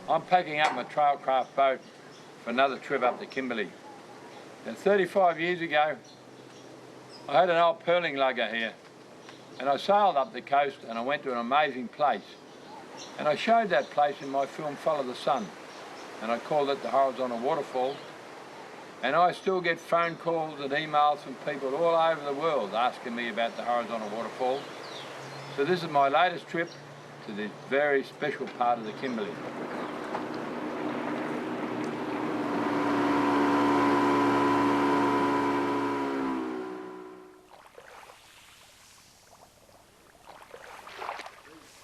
I'm packing up my trailcraft boat for another trip up the Kimberley. And 35 years ago, I had an old pearling lugger here, and I sailed up the coast and I went to an amazing place. And I showed that place in my film Follow the Sun, and I called it the Horizontal Waterfall. And I still get phone calls and emails from people all over the world asking me about the Horizontal Waterfall. So this is my latest trip to this very special part of the Kimberley.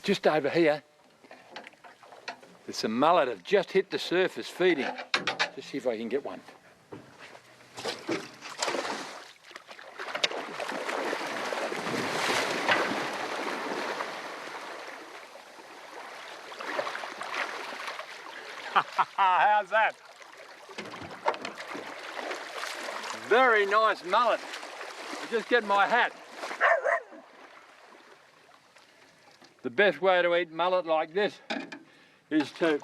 Just over here, there's some mullet that have just hit the surface feeding. Just see if I can get one. How's that? Very nice mullet. I just get my hat. The best way to eat mullet like this is to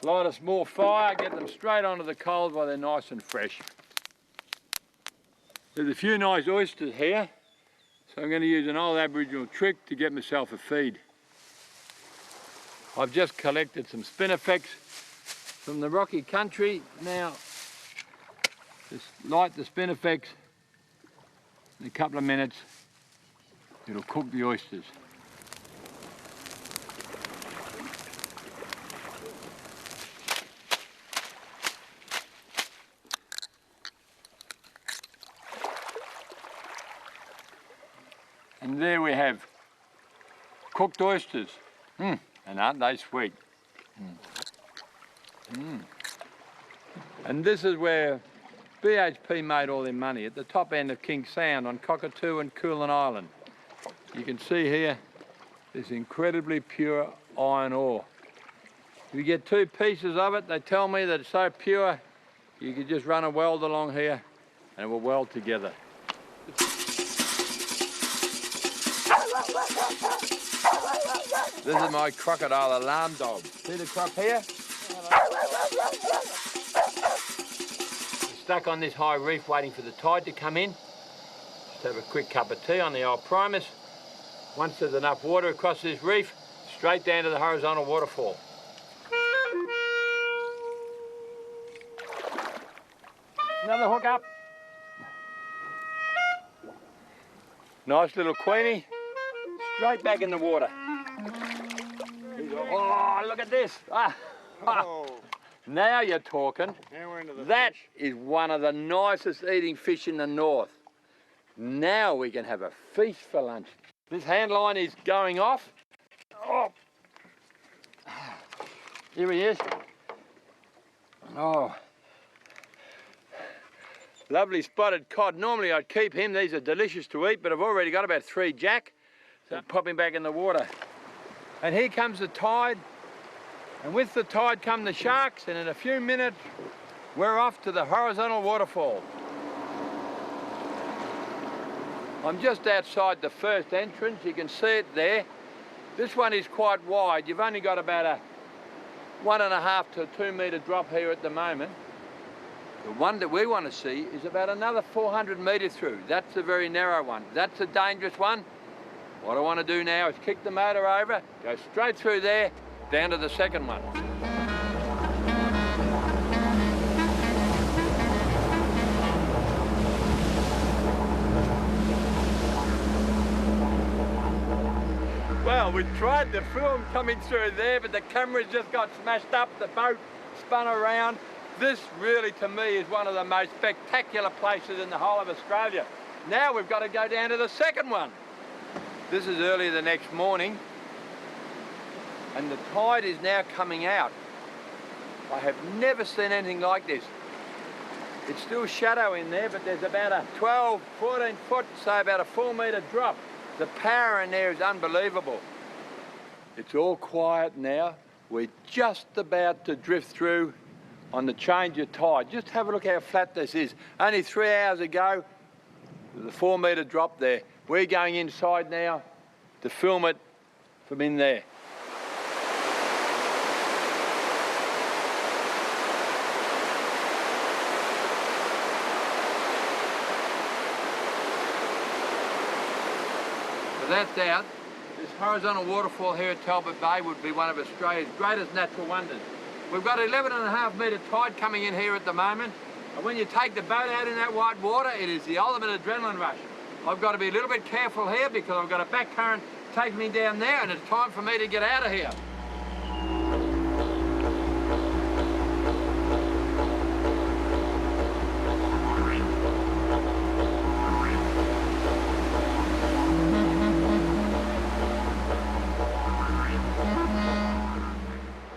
light a small fire, get them straight onto the coals while they're nice and fresh. There's a few nice oysters here, so I'm going to use an old Aboriginal trick to get myself a feed. I've just collected some spinifex from the rocky country. Now, just light the spinifex. In a couple of minutes, it'll cook the oysters. And there we have cooked oysters. And aren't they sweet? And this is where BHP made all their money, at the top end of King Sound on Cockatoo and Coolan Island. You can see here this incredibly pure iron ore. If you get 2 pieces of it, they tell me that it's so pure you could just run a weld along here and it will weld together. This is my crocodile alarm dog. See the croc here? Stuck on this high reef waiting for the tide to come in. Just have a quick cup of tea on the old Primus. Once there's enough water across this reef, straight down to the horizontal waterfall. Another hook up. Nice little queenie. Straight back in the water. Oh, look at this. Oh. Now you're talking. Now we're into the that fish. Is one of the nicest eating fish in the north. Now we can have a feast for lunch. This hand line is going off. Oh. Here he is. Oh. Lovely spotted cod. Normally I'd keep him. These are delicious to eat, but I've already got about 3 jack. So pop him back in the water. And here comes the tide. And with the tide come the sharks, and in a few minutes, we're off to the horizontal waterfall. I'm just outside the first entrance. You can see it there. This one is quite wide. You've only got about a 1.5 to 2 metre drop here at the moment. The one that we want to see is about another 400 metres through. That's a very narrow one. That's a dangerous one. What I want to do now is kick the motor over, go straight through there, down to the second one. Well, we tried to film coming through there, but the cameras just got smashed up, the boat spun around. This really, to me, is one of the most spectacular places in the whole of Australia. Now we've got to go down to the second one. This is early the next morning, and the tide is now coming out. I have never seen anything like this. It's still shadow in there, but there's about a 12, 14 foot, so about a 4 metre drop. The power in there is unbelievable. It's all quiet now. We're just about to drift through on the change of tide. Just have a look how flat this is. Only 3 hours ago, the 4 metre drop there. We're going inside now to film it from in there. Without doubt, this horizontal waterfall here at Talbot Bay would be one of Australia's greatest natural wonders. We've got 11.5 metre tide coming in here at the moment, and when you take the boat out in that white water, it is the ultimate adrenaline rush. I've got to be a little bit careful here because I've got a back current taking me down there, and it's time for me to get out of here.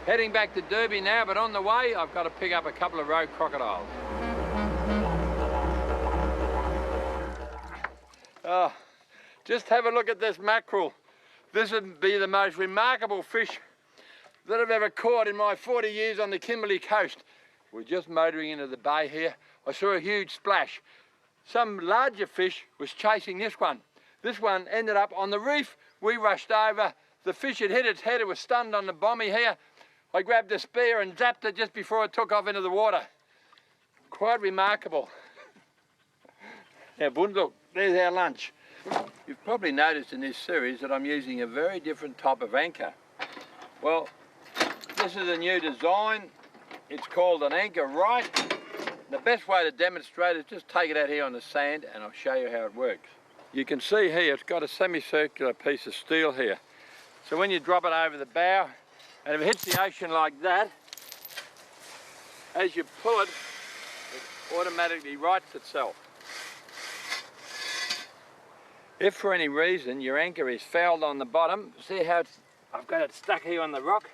Heading back to Derby now, but on the way I've got to pick up a couple of rogue crocodiles. Oh, just have a look at this mackerel. This would be the most remarkable fish that I've ever caught in my 40 years on the Kimberley coast. We're just motoring into the bay here. I saw a huge splash. Some larger fish was chasing this one. This one ended up on the reef. We rushed over. The fish had hit its head. It was stunned on the bommy here. I grabbed a spear and zapped it just before it took off into the water. Quite remarkable. Now, Bund, look, there's our lunch. You've probably noticed in this series that I'm using a very different type of anchor. Well, this is a new design. It's called an anchor right. The best way to demonstrate is just take it out here on the sand and I'll show you how it works. You can see here it's got a semicircular piece of steel here. So when you drop it over the bow, and if it hits the ocean like that, as you pull it, it automatically rights itself. If for any reason your anchor is fouled on the bottom, see how I've got it stuck here on the rock?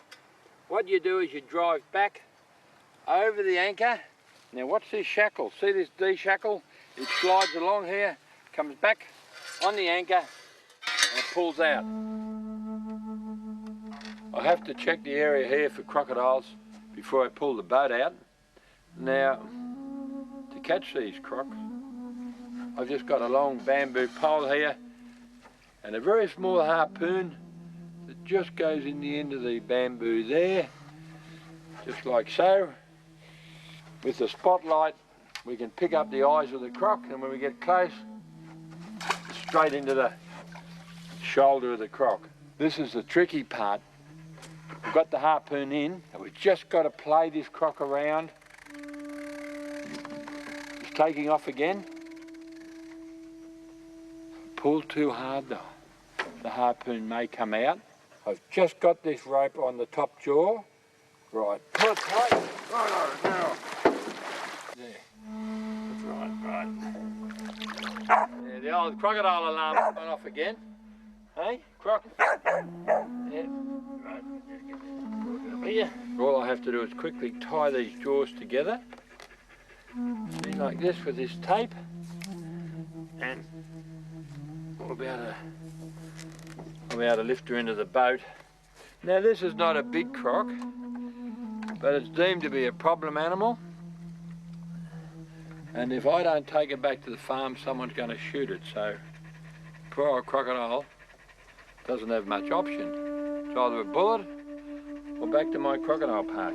What you do is you drive back over the anchor. Now watch this shackle, see this D shackle? It slides along here, comes back on the anchor and it pulls out. I have to check the area here for crocodiles before I pull the boat out. Now, to catch these crocs, I've just got a long bamboo pole here and a very small harpoon that just goes in the end of the bamboo there, just like so. With the spotlight, we can pick up the eyes of the croc, and when we get close, straight into the shoulder of the croc. This is the tricky part. We've got the harpoon in, and we've just got to play this croc around. It's taking off again. Pull too hard though. The harpoon may come out. I've just got this rope on the top jaw. Right, pull it tight. Right, now. There. Right. Yeah, the old crocodile alarm went off again. Hey, croc? Yeah. Right. Here. All I have to do is quickly tie these jaws together. See, like this with this tape. And we'll be able to lift her into the boat. Now this is not a big croc, but it's deemed to be a problem animal. And if I don't take it back to the farm, someone's going to shoot it. So poor old crocodile doesn't have much option. It's either a bullet or back to my crocodile park.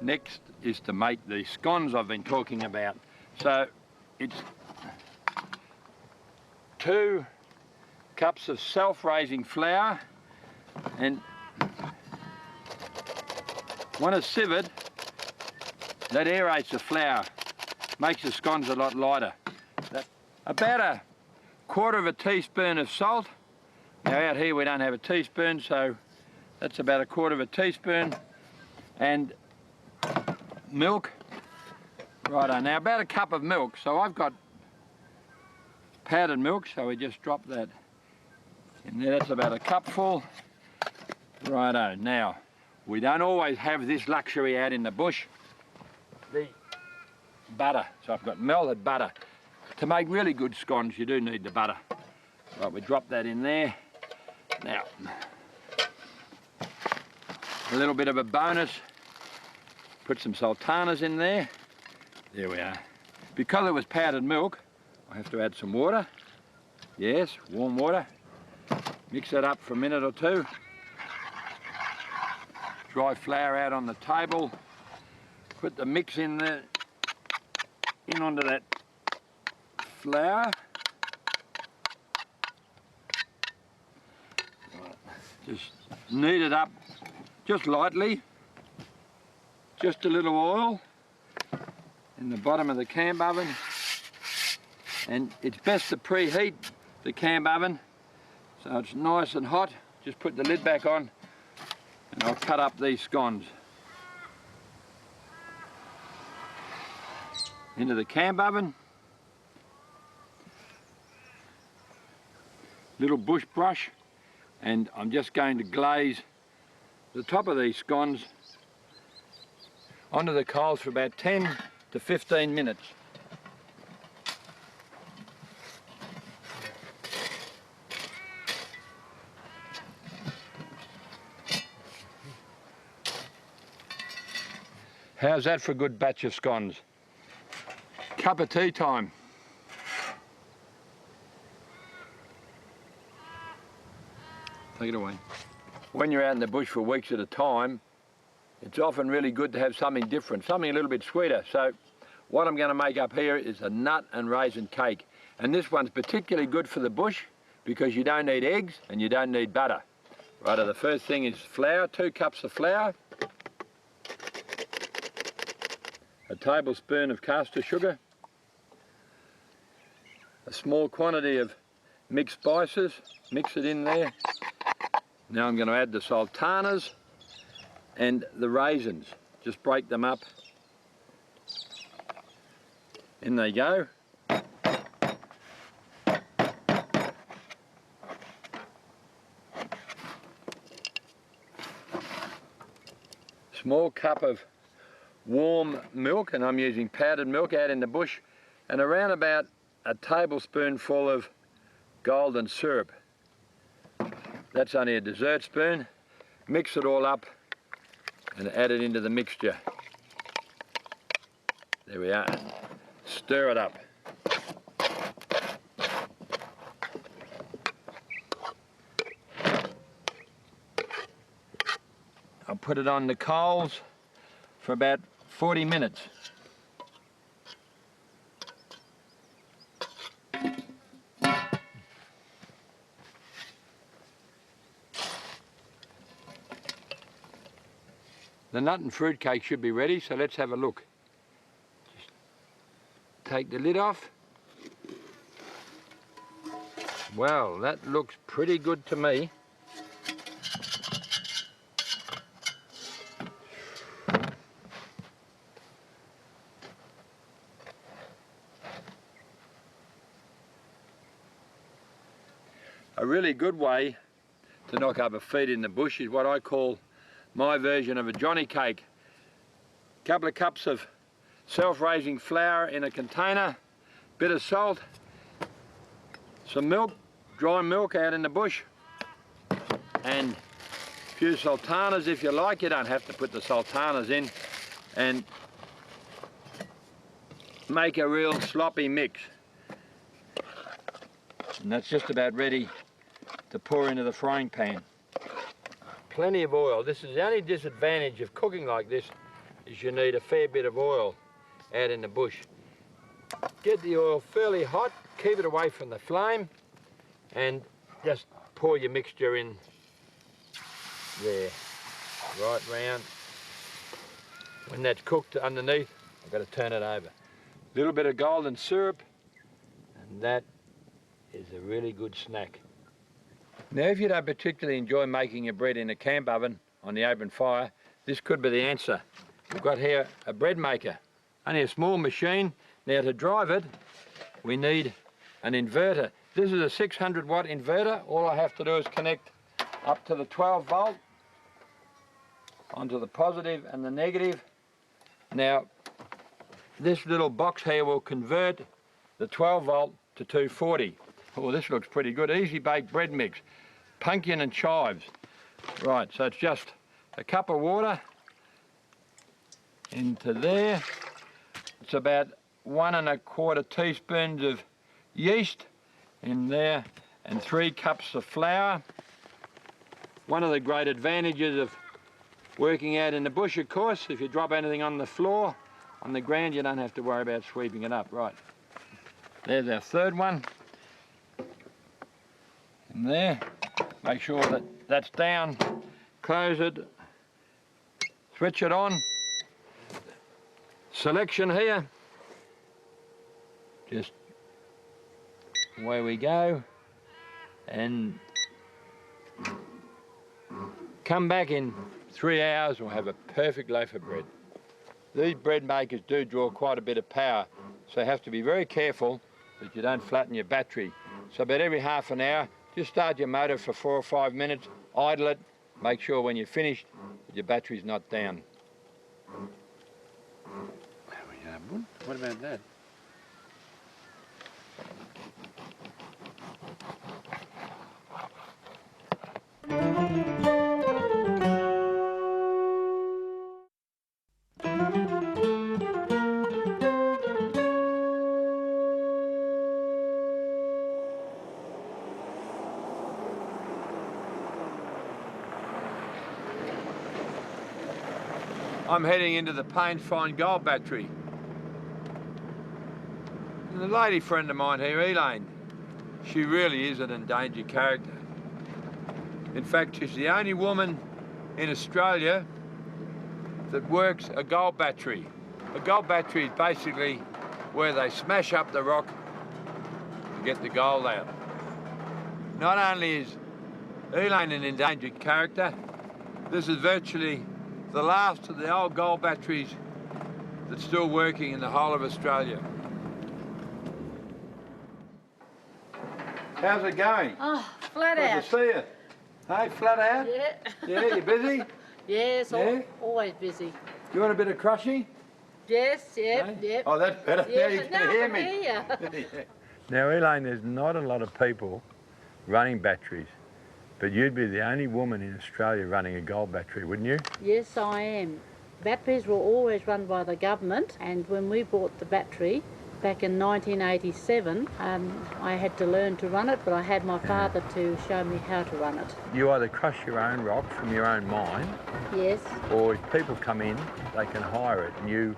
Next is to make the scones I've been talking about. So it's 2 cups of self-raising flour, and when it's sieved, that aerates the flour, makes the scones a lot lighter. About 1/4 teaspoon of salt. Now out here we don't have a teaspoon, so that's about 1/4 teaspoon. And milk. Righto, now about 1 cup of milk. So I've got powdered milk, so we just drop that in there. That's about 1 cupful. Righto, now we don't always have this luxury out in the bush. The butter, so I've got melted butter. To make really good scones you do need the butter. Right, we drop that in there. Now, a little bit of a bonus. Put some sultanas in there. There we are. Because it was powdered milk, I have to add some water. Yes, warm water. Mix that up for a minute or two. Dry flour out on the table. Put the mix in there, in onto that flour. Just knead it up just lightly. Just a little oil in the bottom of the camp oven. And it's best to preheat the camp oven so it's nice and hot. Just put the lid back on and I'll cut up these scones. Into the camp oven. Little bush brush, and I'm just going to glaze the top of these scones onto the coals for about 10 to 15 minutes. How's that for a good batch of scones? Cup of tea time. Take it away. When you're out in the bush for weeks at a time, it's often really good to have something different, something a little bit sweeter. So what I'm going to make up here is a nut and raisin cake. And this one's particularly good for the bush because you don't need eggs and you don't need butter. Right, the first thing is flour, 2 cups of flour. A tablespoon of caster sugar, a small quantity of mixed spices, mix it in there. Now I'm going to add the sultanas and the raisins. Just break them up. In they go. Small cup of warm milk, and I'm using powdered milk out in the bush, and around about a tablespoonful of golden syrup. That's only a dessert spoon. Mix it all up and add it into the mixture. There we are. Stir it up. I'll put it on the coals for about 40 minutes. The nut and fruit cake should be ready, so let's have a look. Just take the lid off. Well, that looks pretty good to me. A really good way to knock up a feed in the bush is what I call my version of a Johnny cake. A couple of cups of self-raising flour in a container, bit of salt, some milk, dry milk out in the bush, and a few sultanas if you like. You don't have to put the sultanas in, and make a real sloppy mix. And that's just about ready to pour into the frying pan. Plenty of oil. This is the only disadvantage of cooking like this, is you need a fair bit of oil out in the bush. Get the oil fairly hot, keep it away from the flame, and just pour your mixture in there, right round. When that's cooked underneath, I've got to turn it over. A little bit of golden syrup, and that is a really good snack. Now, if you don't particularly enjoy making your bread in a camp oven on the open fire, this could be the answer. We've got here a bread maker, only a small machine. Now, to drive it, we need an inverter. This is a 600 watt inverter. All I have to do is connect up to the 12 volt onto the positive and the negative. Now, this little box here will convert the 12 volt to 240. Oh, this looks pretty good. Easy baked bread mix, pumpkin and chives. Right, so it's just a cup of water into there. It's about 1 1/4 teaspoons of yeast in there, and 3 cups of flour. One of the great advantages of working out in the bush, of course, if you drop anything on the floor, on the ground, you don't have to worry about sweeping it up. Right, there's our third one. And there, make sure that that's down, close it, switch it on. Selection here, just away we go, and come back in 3 hours, we'll have a perfect loaf of bread. These bread makers do draw quite a bit of power, so you have to be very careful that you don't flatten your battery. So about every half an hour, just start your motor for 4 or 5 minutes, idle it, make sure when you're finished that your battery's not down. What about that? I'm heading into the Pains Fine Gold battery. And a lady friend of mine here, Elaine, she really is an endangered character. In fact, she's the only woman in Australia that works a gold battery. A gold battery is basically where they smash up the rock to get the gold out. Not only is Elaine an endangered character, this is virtually the last of the old gold batteries that's still working in the whole of Australia. How's it going? Oh, flat out. Good to see you. Hey, flat out? Yeah. Yeah, you busy? Yes, Yeah? always busy. You want a bit of crushing? Yes, yep, Hey? yep. Oh, that's better. Yeah, Now you but can now hear I can me. hear Yeah. Now, Elaine, there's not a lot of people running batteries, but you'd be the only woman in Australia running a gold battery, wouldn't you? Yes, I am. Batteries were always run by the government, and when we bought the battery back in 1987, I had to learn to run it, but I had my father to show me how to run it. You either crush your own rock from your own mine, Yes, or if people come in, they can hire it and you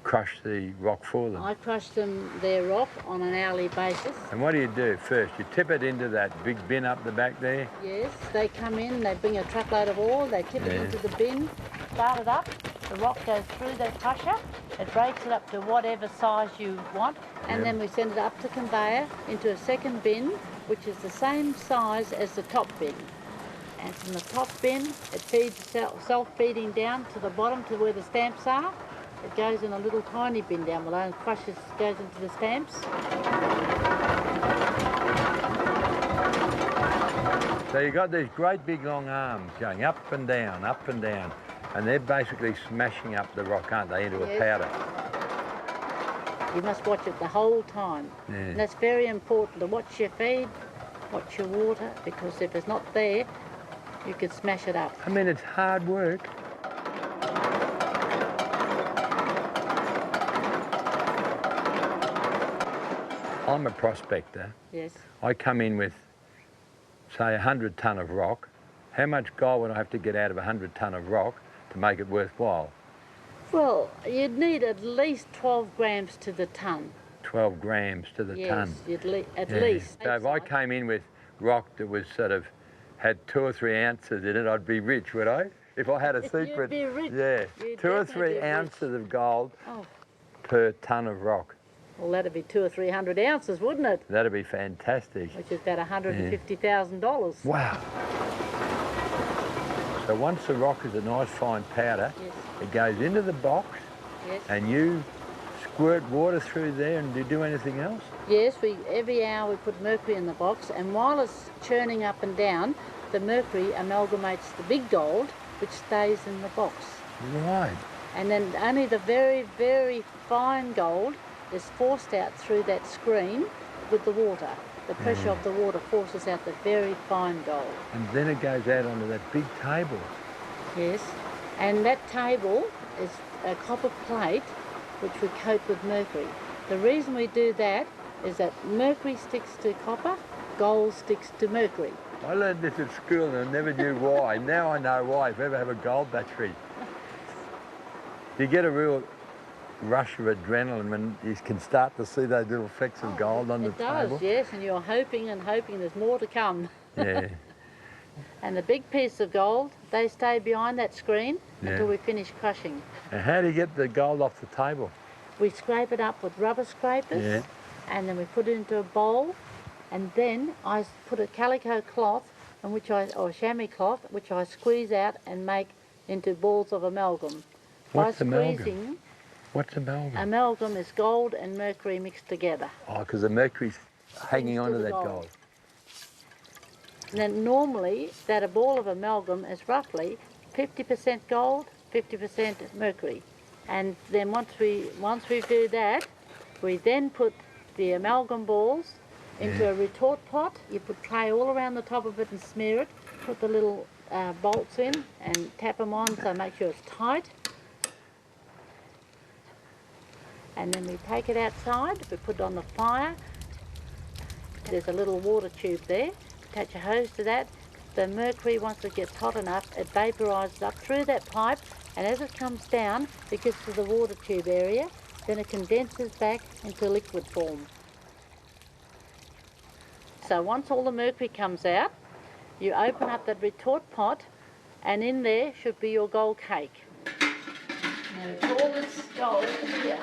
crush the rock for them. I crush their rock on an hourly basis. And what do you do first? You tip it into that big bin up the back there? Yes, they come in, they bring a truckload of ore, they tip it into the bin, start it up, the rock goes through the crusher, it breaks it up to whatever size you want, and then we send it up the conveyor into a second bin, which is the same size as the top bin. And from the top bin, it feeds self-feeding down to the bottom to where the stamps are. It goes in a little tiny bin down below and crushes, goes into the stamps. So you've got these great big long arms going up and down, and they're basically smashing up the rock, aren't they, into a powder? You must watch it the whole time. Yeah. And that's very important to watch your feed, watch your water, because if it's not there, you could smash it up. I mean, it's hard work. I'm a prospector. Yes. I come in with, say, 100 tonne of rock. How much gold would I have to get out of 100 tonne of rock to make it worthwhile? Well, you'd need at least 12 grams to the tonne. 12 grams to the tonne. Yes, at least. So if I came in with rock that was sort of, had 2 or 3 ounces in it, I'd be rich, would I? If I had a secret. You'd be rich. Yeah, You'd 2 or definitely 3 be ounces rich. of gold Oh, per tonne of rock. well, that'd be 200 or 300 ounces, wouldn't it? That'd be fantastic. Which is about $150,000. Wow. So once the rock is a nice fine powder, Yes. it goes into the box, Yes. and you squirt water through there, and do you do anything else? Yes, every hour we put mercury in the box, and while it's churning up and down, the mercury amalgamates the big gold, which stays in the box. Right. And then only the very, very fine gold is forced out through that screen with the water. The pressure of the water forces out the very fine gold. And then it goes out onto that big table. Yes, and that table is a copper plate which we coat with mercury. The reason we do that is that mercury sticks to copper, gold sticks to mercury. I learned this at school and I never knew why. Now I know why, if you ever have a gold battery. You get a real rush of adrenaline when you can start to see those little flecks of gold on the table. It does, yes, and you're hoping and hoping there's more to come. Yeah. And the big piece of gold, they stay behind that screen until we finish crushing. And how do you get the gold off the table? We scrape it up with rubber scrapers, and then we put it into a bowl, and then I put a calico cloth, or chamois cloth, which I squeeze out and make into balls of amalgam. What's By amalgam? squeezing, What's amalgam? Amalgam is gold and mercury mixed together. Oh, because the mercury's hanging onto that gold. And then normally that a ball of amalgam is roughly 50% gold, 50% mercury. And then once we do that, we then put the amalgam balls into a retort pot. You put clay all around the top of it and smear it. Put the little bolts in and tap them on, so make sure it's tight. And then we take it outside, we put it on the fire. There's a little water tube there. Attach a hose to that. The mercury, once it gets hot enough, it vaporises up through that pipe, and as it comes down, it gets to the water tube area, then it condenses back into liquid form. So once all the mercury comes out, you open up that retort pot, and in there should be your gold cake. Now we pour this gold here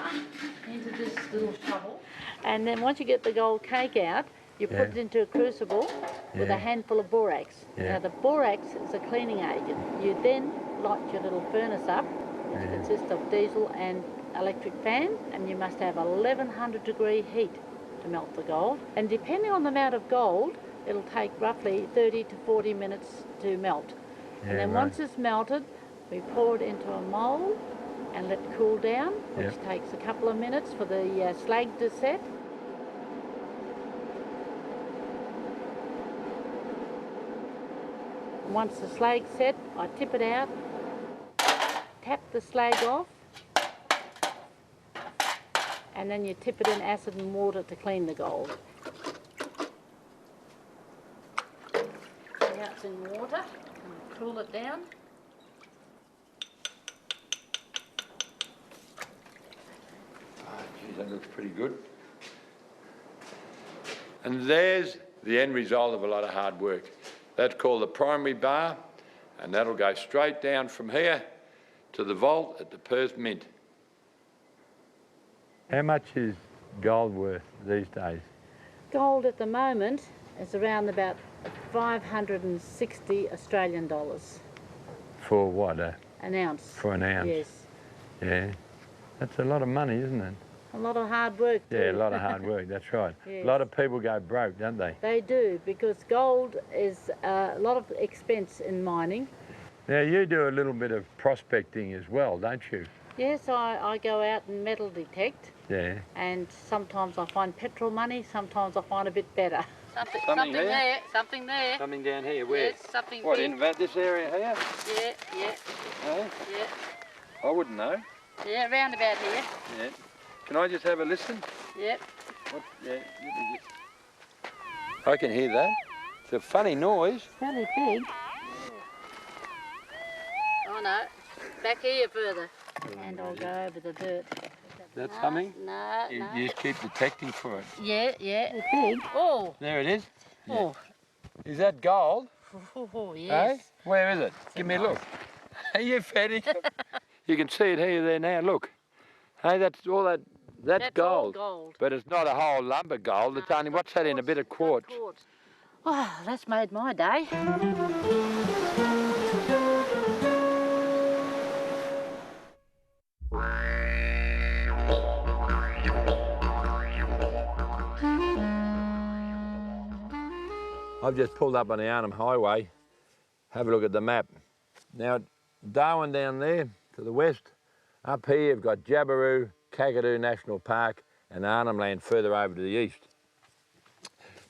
into this little shovel, and then once you get the gold cake out, you put it into a crucible with a handful of borax. Now the borax is a cleaning agent. You then light your little furnace up, which consists of diesel and electric fan, and you must have 1100 degree heat to melt the gold. And depending on the amount of gold, it'll take roughly 30 to 40 minutes to melt. And then once it's melted, we pour it into a mould and let it cool down, which takes a couple of minutes for the slag to set. Once the slag's set, I tip it out, tap the slag off, and then you tip it in acid and water to clean the gold. Now it's in water, and cool it down. Geez, that looks pretty good. And there's the end result of a lot of hard work. That's called the primary bar, and that'll go straight down from here to the vault at the Perth Mint. How much is gold worth these days? Gold at the moment is around about 560 Australian dollars. For what? An ounce. For an ounce? Yes. Yeah. That's a lot of money, isn't it? A lot of hard work too. Yeah, a lot of hard work, that's right. Yes. A lot of people go broke, don't they? They do, because gold is a lot of expense in mining. Now, you do a little bit of prospecting as well, don't you? Yes, I go out and metal detect. Yeah. And sometimes I find petrol money, sometimes I find a bit better. Something there, something there. Something down here, where? Yes, something what, big. in about this area here? Yeah, yeah. Eh? Yeah. I wouldn't know. Yeah, round about here. Yeah. Can I just have a listen? Yep. What? Yeah. I can hear that. It's a funny noise. Fairly big. Oh no, back here further. And I'll go over the dirt. That's humming? No, You no. just keep detecting for it. Yeah, yeah. It's big. Oh. There it is. Oh. Is that gold? Oh, yes. Eh? Where is it? Give me a look. Are you fatty? You can see it here, there now, look. Hey, that's all that. That's gold. All gold. But it's not a whole lump of gold. It's only, what's that in, a bit of quartz? Oh, that's made my day. I've just pulled up on the Arnhem Highway. Have a look at the map. Now, Darwin down there to the west. Up here you've got Jabiru, Kakadu National Park and Arnhem Land further over to the east.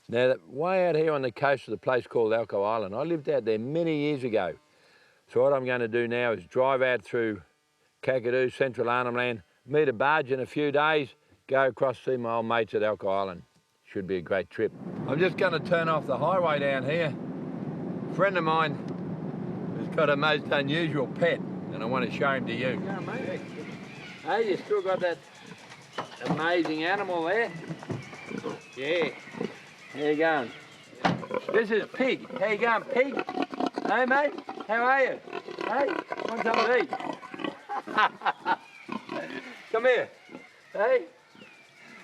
Now, way out here on the coast of the place called Elcho Island, I lived out there many years ago. So what I'm going to do now is drive out through Kakadu, Central Arnhem Land, meet a barge in a few days, go across to see my old mates at Elcho Island. Should be a great trip. I'm just going to turn off the highway down here friend of mine has got a most unusual pet, and I want to show him to you. Yeah, mate. Hey, you still got that amazing animal there? Yeah. How you going? This is Pig. How you going, Pig? Hey, mate. How are you? Hey, want something to eat? Come here. Hey.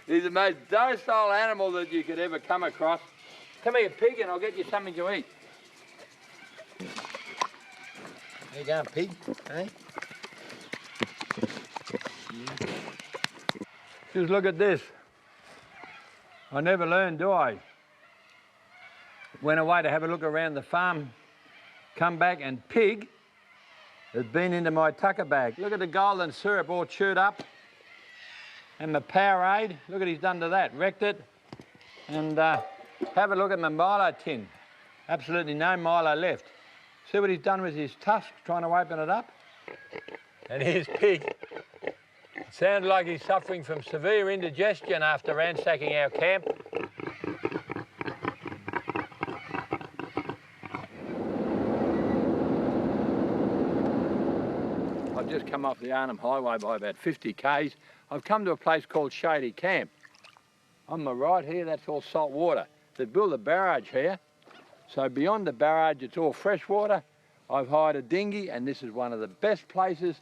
He's the most docile animal that you could ever come across. Come here, Pig, and I'll get you something to eat. How you going, Pig? Hey? Just look at this. I never learned, do I? Went away to have a look around the farm, come back, and Pig has been into my tucker bag. Look at the golden syrup all chewed up. And the Powerade, look what he's done to that, wrecked it. And have a look at my Milo tin. Absolutely no Milo left. See what he's done with his tusks, trying to open it up? And here's Pig. It sounds like he's suffering from severe indigestion after ransacking our camp. I've just come off the Arnhem Highway by about 50 k's. I've come to a place called Shady Camp. On my right here, that's all salt water. They've built a barrage here. So beyond the barrage, it's all fresh water. I've hired a dinghy, and this is one of the best places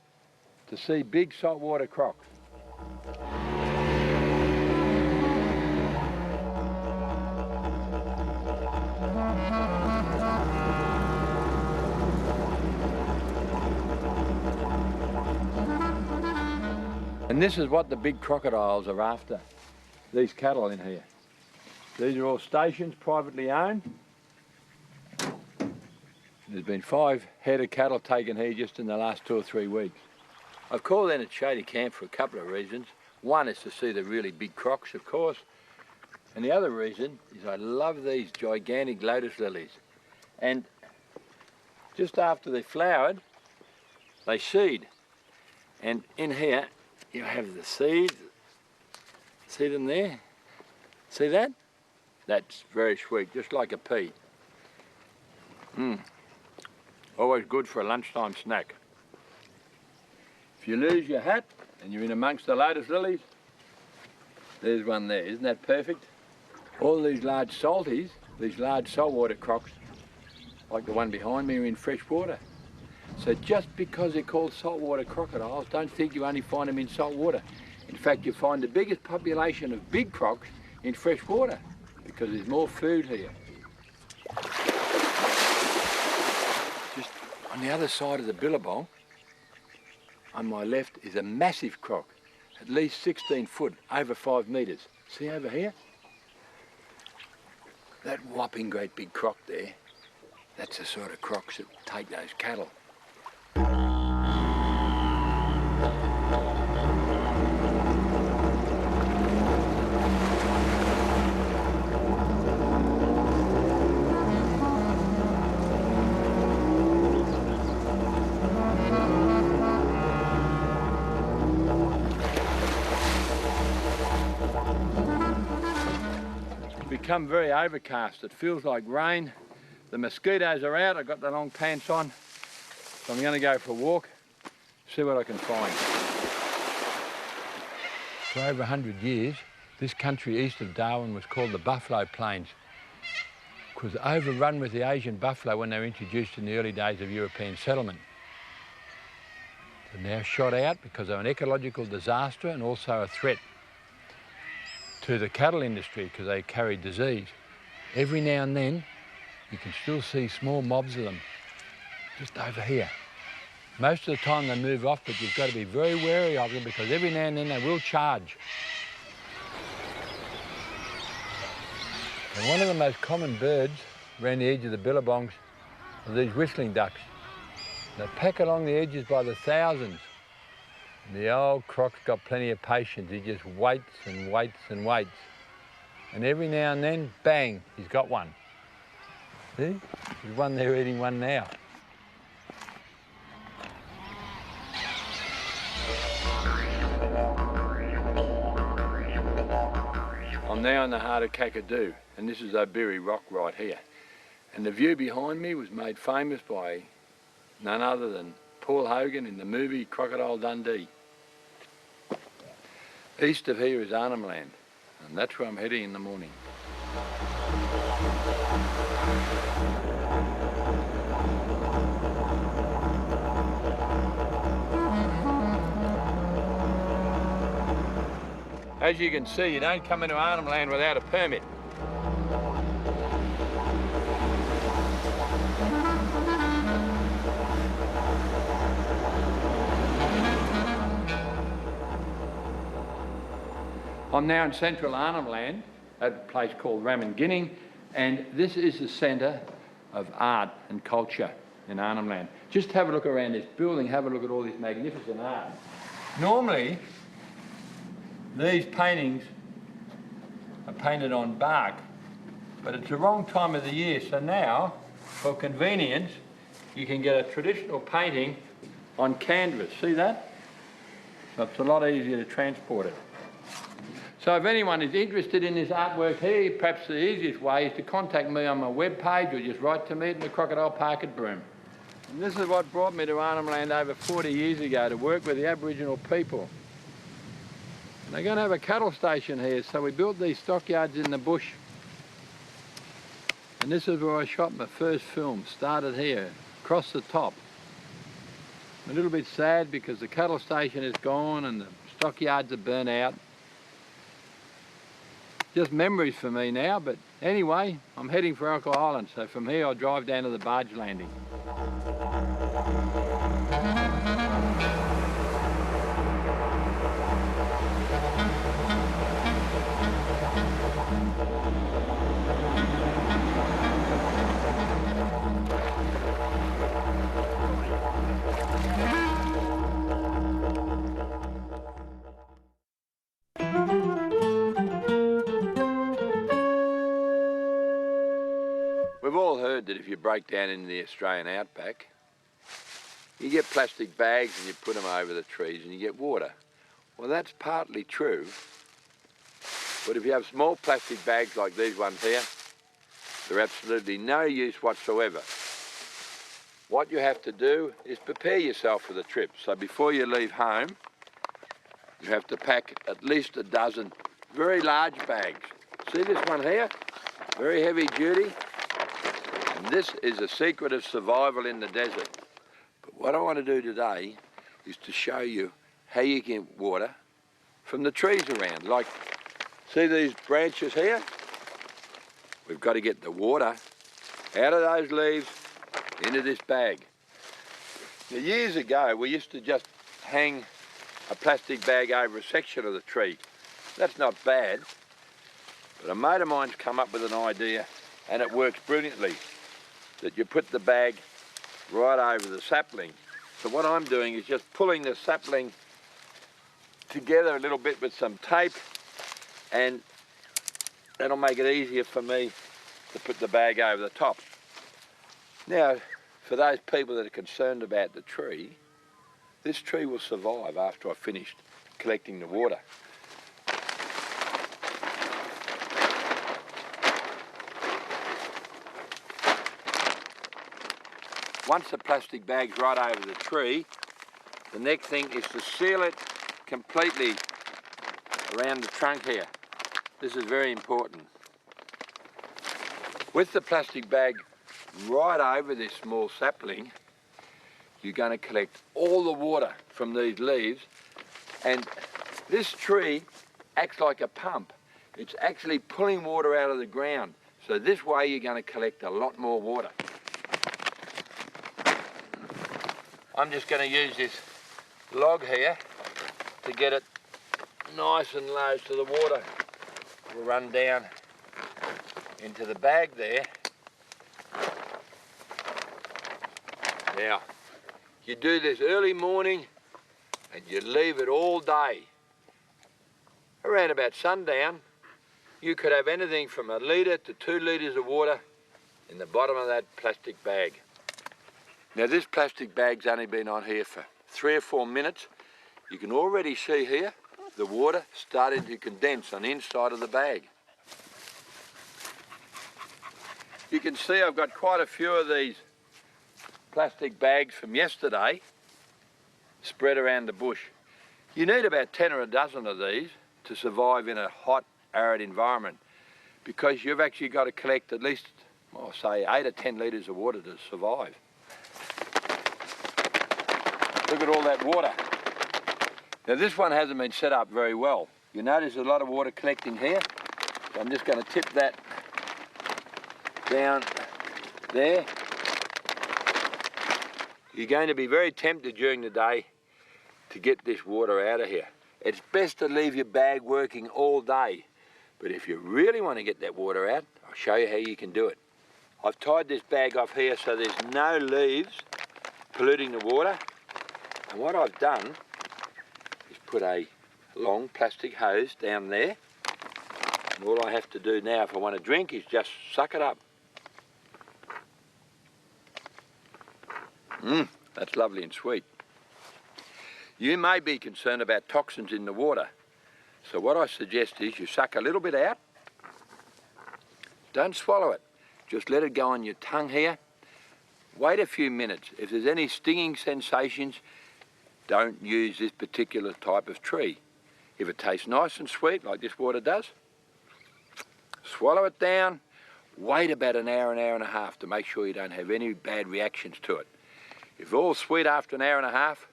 to see big saltwater crocs. And this is what the big crocodiles are after, these cattle in here. These are all stations, privately owned. There's been 5 head of cattle taken here just in the last 2 or 3 weeks. I've called in at Shady Camp for a couple of reasons. One is to see the really big crocs, of course. And the other reason is I love these gigantic lotus lilies. And just after they're flowered, they seed. And in here, you have the seeds. See them there? See that? That's very sweet, just like a pea. Always good for a lunchtime snack. If you lose your hat and you're in amongst the lotus lilies, there's one there. Isn't that perfect? All these large salties, these large saltwater crocs, like the one behind me, are in fresh water. So just because they're called saltwater crocodiles, don't think you only find them in salt water. In fact, you find the biggest population of big crocs in fresh water because there's more food here. Just on the other side of the billabong, on my left, is a massive croc, at least 16 foot, over 5 metres. See over here? That whopping great big croc there, that's the sort of crocs that take those cattle. Become very overcast. It feels like rain. The mosquitoes are out. I've got the long pants on. So I'm going to go for a walk, see what I can find. For over 100 years, this country east of Darwin was called the Buffalo Plains. It was overrun with the Asian buffalo when they were introduced in the early days of European settlement. They're now shot out because they're an ecological disaster and also a threat to the cattle industry because they carry disease. Every now and then, you can still see small mobs of them just over here. Most of the time they move off, but you've got to be very wary of them because every now and then they will charge. And one of the most common birds around the edge of the billabongs are these whistling ducks. They pack along the edges by the thousands. And the old croc's got plenty of patience. He just waits and waits and waits. And every now and then, bang, he's got one. See? There's one there eating one now. I'm now in the heart of Kakadu, and this is Obiri Rock right here. And the view behind me was made famous by none other than Paul Hogan in the movie Crocodile Dundee. East of here is Arnhem Land, and that's where I'm heading in the morning. As you can see, you don't come into Arnhem Land without a permit. I'm now in central Arnhem Land at a place called Ramingining, and this is the centre of art and culture in Arnhem Land. Just have a look around this building, have a look at all this magnificent art. Normally, these paintings are painted on bark, but it's the wrong time of the year, so now, for convenience, you can get a traditional painting on canvas. See that? So it's a lot easier to transport it. So if anyone is interested in this artwork here, perhaps the easiest way is to contact me on my webpage or just write to me at the Crocodile Park at Broome. And this is what brought me to Arnhem Land over 40 years ago, to work with the Aboriginal people. And they're going to have a cattle station here, so we built these stockyards in the bush. And this is where I shot my first film, started here, across the top. I'm a little bit sad because the cattle station is gone and the stockyards are burnt out. Just memories for me now, but anyway, I'm heading for Elko Island, so from here I'll drive down to the barge landing. We've all heard that if you break down into the Australian outback, you get plastic bags and you put them over the trees and you get water. Well, that's partly true, but if you have small plastic bags like these ones here, they're absolutely no use whatsoever. What you have to do is prepare yourself for the trip. So before you leave home, you have to pack at least a dozen very large bags. See this one here? Very heavy duty. And this is a secret of survival in the desert. But what I want to do today is to show you how you get water from the trees around. Like, see these branches here? We've got to get the water out of those leaves into this bag. Now, years ago, we used to just hang a plastic bag over a section of the tree. That's not bad, but a mate of mine's come up with an idea, and it works brilliantly, that you put the bag right over the sapling. So what I'm doing is just pulling the sapling together a little bit with some tape, and that'll make it easier for me to put the bag over the top. Now, for those people that are concerned about the tree, this tree will survive after I've finished collecting the water. Once the plastic bag's right over the tree, the next thing is to seal it completely around the trunk here. This is very important. With the plastic bag right over this small sapling, you're going to collect all the water from these leaves, and this tree acts like a pump. It's actually pulling water out of the ground. So this way you're going to collect a lot more water. I'm just going to use this log here to get it nice and low so the water will run down into the bag there. Now, you do this early morning and you leave it all day. Around about sundown, you could have anything from 1 litre to 2 litres of water in the bottom of that plastic bag. Now this plastic bag's only been on here for 3 or 4 minutes. You can already see here the water starting to condense on the inside of the bag. You can see I've got quite a few of these plastic bags from yesterday spread around the bush. You need about 10 or a dozen of these to survive in a hot, arid environment, because you've actually got to collect at least, I'll say, 8 or 10 litres of water to survive. Look at all that water. Now this one hasn't been set up very well. You notice a lot of water collecting here. So I'm just going to tip that down there. You're going to be very tempted during the day to get this water out of here. It's best to leave your bag working all day, but if you really want to get that water out, I'll show you how you can do it. I've tied this bag off here so there's no leaves polluting the water, and what I've done is put a long plastic hose down there, and all I have to do now if I want to drink is just suck it up. That's lovely and sweet. You may be concerned about toxins in the water, so what I suggest is you suck a little bit out. Don't swallow it, just let it go on your tongue here. Wait a few minutes. If there's any stinging sensations, don't use this particular type of tree. If it tastes nice and sweet like this water does, swallow it down. Wait about an hour and a half to make sure you don't have any bad reactions to it. If all sweet after an hour and a half,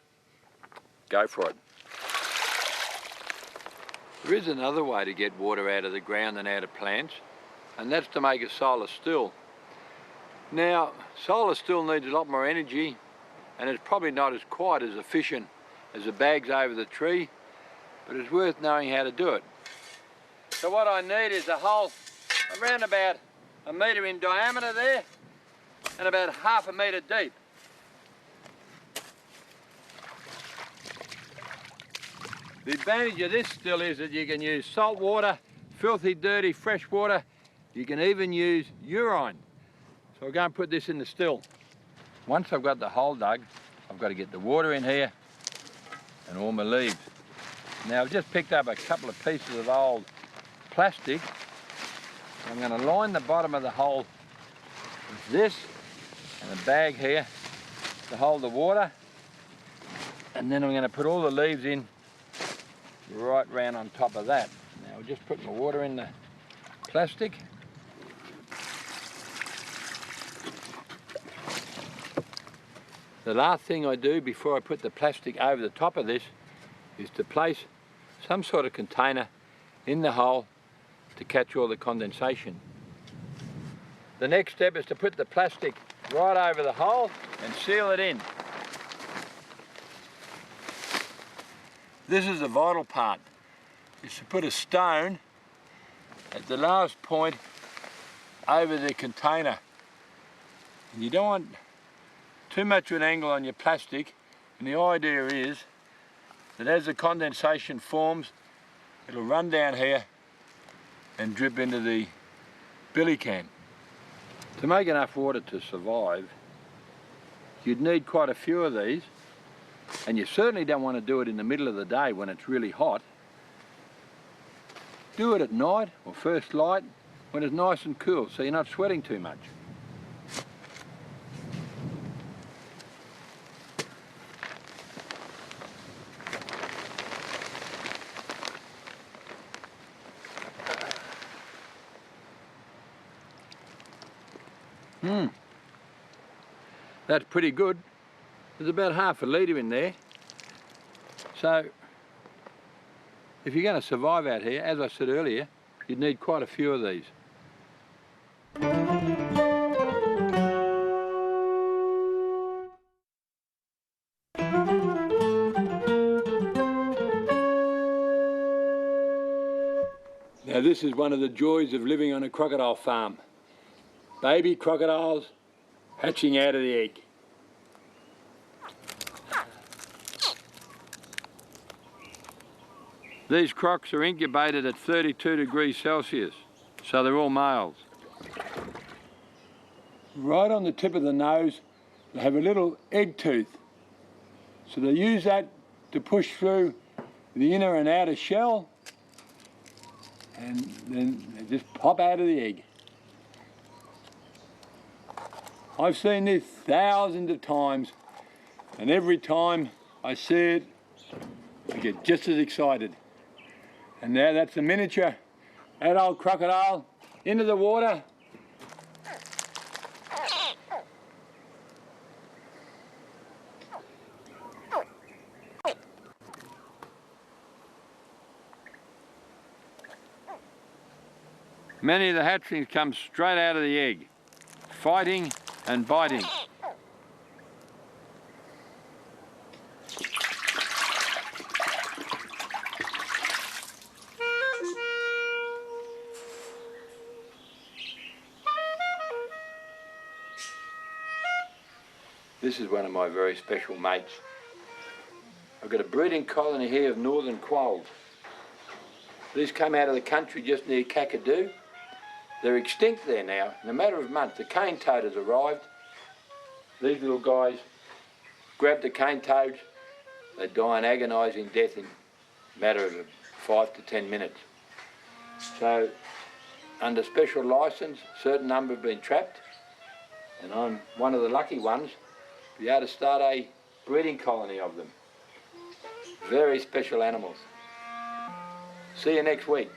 go for it. There is another way to get water out of the ground and out of plants, and that's to make a solar still. Now, solar still needs a lot more energy, and it's probably not as quite as efficient as the bags over the tree, but it's worth knowing how to do it. So what I need is a hole around about 1 metre in diameter there, and about ½ metre deep. The advantage of this still is that you can use salt water, filthy, dirty, fresh water. You can even use urine. So I'll go and put this in the still. Once I've got the hole dug, I've got to get the water in here and all my leaves. Now I've just picked up a couple of pieces of old plastic. I'm going to line the bottom of the hole with this and a bag here to hold the water. And then I'm going to put all the leaves in right round on top of that. Now I'll just put my water in the plastic. The last thing I do before I put the plastic over the top of this is to place some sort of container in the hole to catch all the condensation. The next step is to put the plastic right over the hole and seal it in. This is the vital part, is to put a stone at the last point over the container. And you don't want too much of an angle on your plastic, and the idea is that as the condensation forms, it'll run down here and drip into the billy can. To make enough water to survive, you'd need quite a few of these. And you certainly don't want to do it in the middle of the day when it's really hot. Do it at night or first light when it's nice and cool, so you're not sweating too much. That's pretty good. There's about ½ litre in there. So if you're going to survive out here, as I said earlier, you'd need quite a few of these. Now this is one of the joys of living on a crocodile farm. Baby crocodiles hatching out of the egg. These crocs are incubated at 32 degrees Celsius, so they're all males. Right on the tip of the nose, they have a little egg tooth. So they use that to push through the inner and outer shell, and then they just pop out of the egg. I've seen this thousands of times, and every time I see it, I get just as excited. And now that's the miniature adult crocodile into the water. Many of the hatchlings come straight out of the egg, fighting and biting. This is one of my very special mates. I've got a breeding colony here of northern quolls. These come out of the country just near Kakadu. They're extinct there now. In a matter of months, the cane toad has arrived. These little guys grab the cane toads. They die an agonising death in a matter of 5 to 10 minutes. So, under special licence, a certain number have been trapped, and I'm one of the lucky ones to be able to start a breeding colony of them. Very special animals. See you next week.